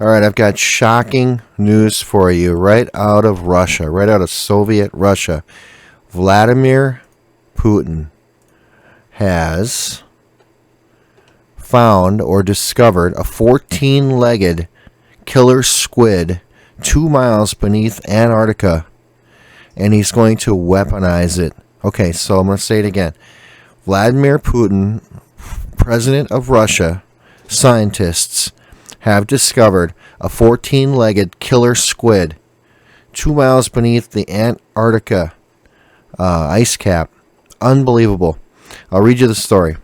All right, I've got shocking news for you right out of Russia, right out of Soviet Russia. Vladimir Putin has found or discovered a 14-legged killer squid 2 miles beneath Antarctica, and he's going to weaponize it. Okay, so I'm going to say it again. Vladimir Putin, President of Russia, scientists have discovered a 14-legged killer squid 2 miles beneath the Antarctica ice cap. Unbelievable. I'll read you the story.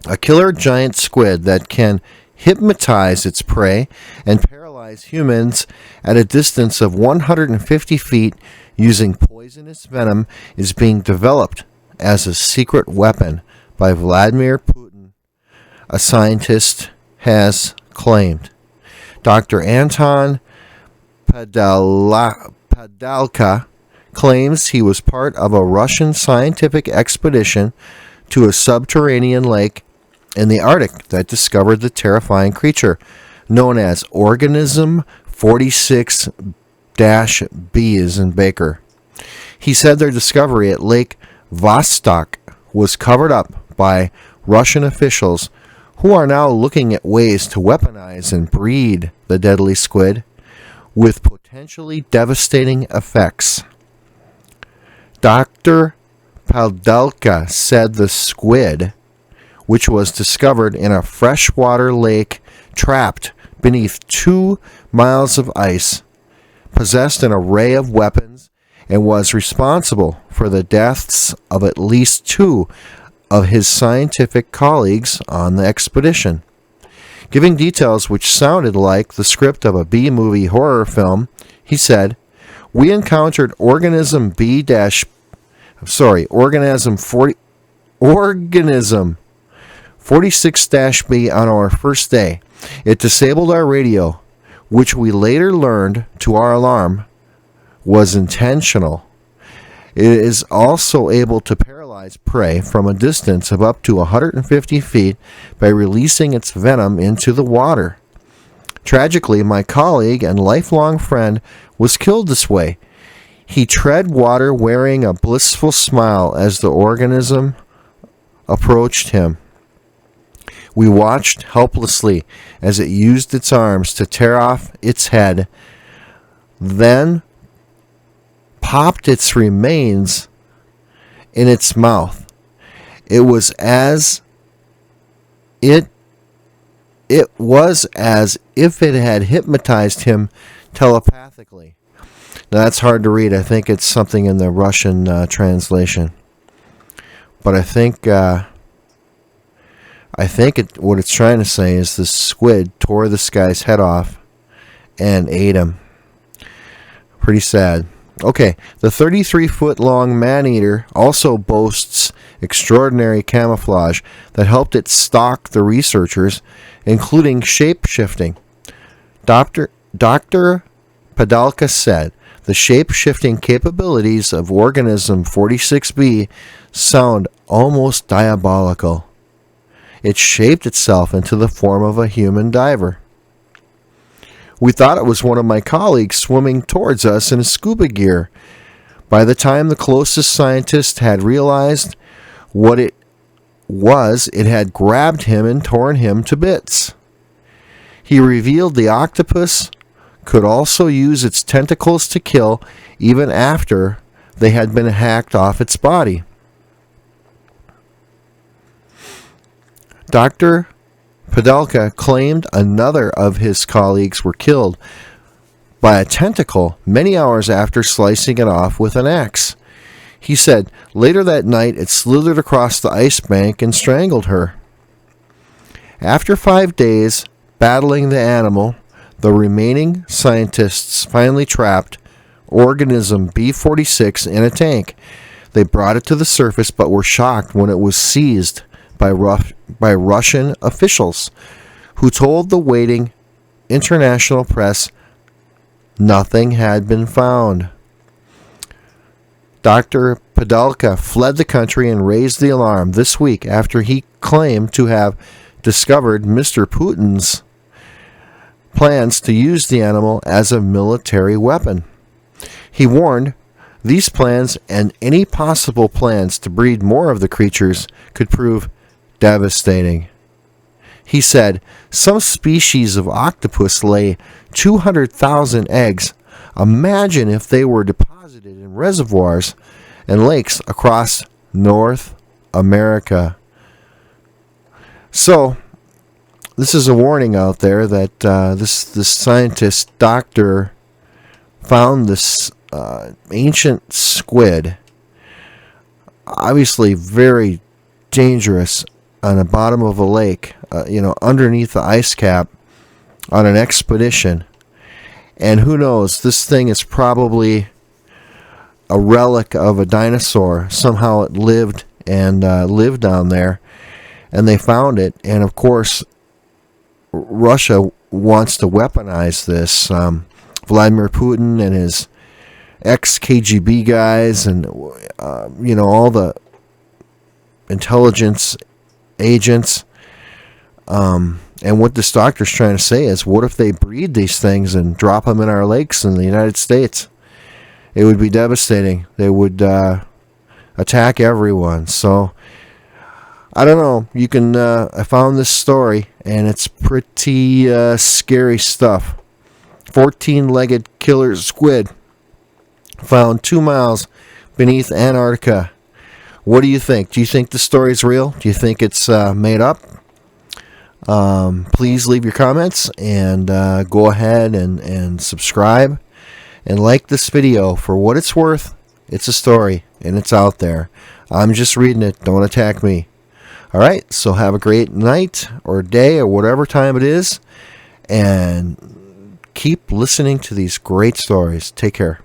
A killer giant squid that can hypnotize its prey and paralyze humans at a distance of 150 feet using poisonous venom is being developed as a secret weapon by Vladimir Putin, a scientist has claimed. Dr. Anton Padalka claims he was part of a Russian scientific expedition to a subterranean lake in the Arctic that discovered the terrifying creature known as Organism 46-B as in Baker. He said their discovery at Lake Vostok was covered up by Russian officials who are now looking at ways to weaponize and breed the deadly squid with potentially devastating effects. Dr. Padalka said the squid, which was discovered in a freshwater lake trapped beneath 2 miles of ice, possessed an array of weapons and was responsible for the deaths of at least 2 of his scientific colleagues on the expedition. Giving details which sounded like the script of a B-movie horror film, he said, "We encountered organism 46-B on our first day. It disabled our radio, which we later learned, to our alarm, was intentional. It is also able to paralyze prey from a distance of up to 150 feet by releasing its venom into the water. Tragically, my colleague and lifelong friend was killed this way. He tread water wearing a blissful smile as the organism approached him. We watched helplessly as it used its arms to tear off its head, then popped its remains in its mouth. It was as if it had hypnotized him telepathically." Now, that's hard to read. I think it's something in the Russian translation. But I think what it's trying to say is the squid tore this guy's head off and ate him. Pretty sad. Okay, the 33-foot-long man-eater also boasts extraordinary camouflage that helped it stalk the researchers, including shape-shifting. Dr. Padalka said, "The shape-shifting capabilities of Organism 46-B sound almost diabolical. It shaped itself into the form of a human diver. We thought it was one of my colleagues swimming towards us in scuba gear. By the time the closest scientist had realized what it was, it had grabbed him and torn him to bits." He revealed the octopus could also use its tentacles to kill even after they had been hacked off its body. Dr. Padalka claimed another of his colleagues were killed by a tentacle many hours after slicing it off with an axe. He said, later that night it slithered across the ice bank and strangled her. After 5 days battling the animal, the remaining scientists finally trapped Organism B46 in a tank. They brought it to the surface but were shocked when it was seized by Russian officials, who told the waiting international press nothing had been found. Dr. Padalka fled the country and raised the alarm this week after he claimed to have discovered Mr. Putin's plans to use the animal as a military weapon. He warned these plans and any possible plans to breed more of the creatures could prove devastating. He said, some species of octopus lay 200,000 eggs. Imagine if they were deposited in reservoirs and lakes across North America. So, this is a warning out there that this scientist, doctor, found this ancient squid, obviously very dangerous, on the bottom of a lake, underneath the ice cap, on an expedition. And who knows, this thing is probably a relic of a dinosaur. Somehow it lived down there, and they found it. And of course, Russia wants to weaponize this. Vladimir Putin and his ex-KGB guys and, all the intelligence agents. And what this doctor's trying to say is, what if they breed these things and drop them in our lakes in the United States? It would be devastating. They would attack everyone. So, I don't know. You can. I found this story, and it's pretty scary stuff. 14-legged killer squid found 2 miles beneath Antarctica. What do you think? Do you think the story's real? Do you think it's made up? Please leave your comments and go ahead and subscribe and like this video. For what it's worth, it's a story and it's out there. I'm just reading it. Don't attack me. Alright, so have a great night or day or whatever time it is, and keep listening to these great stories. Take care.